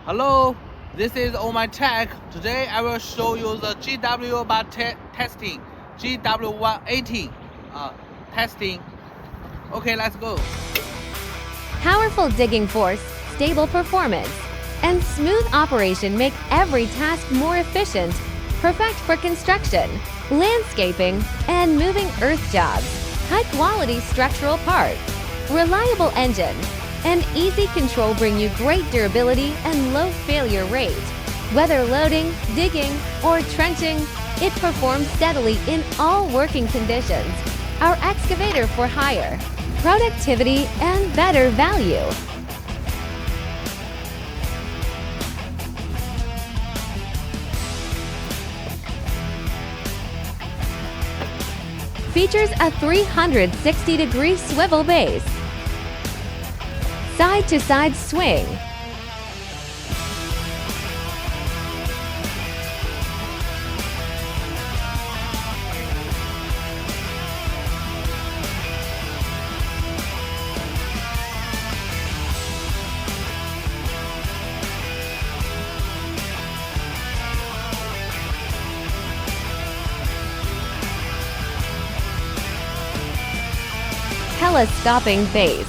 Hello, this is On My Tech. Today I will show you the GW bar testing, GW118 testing. Okay, let's go. Powerful digging force, stable performance, and smooth operation make every task more efficient, perfect for construction, landscaping, and moving earth jobs. High-quality structural parts, reliable engine, and easy control bring you great durability and low failure rate. Whether loading, digging, or trenching, it performs steadily in all working conditions. Our excavator for hire, productivity, and better value. Features a 360-degree swivel base, side-to-side swing, telescoping base,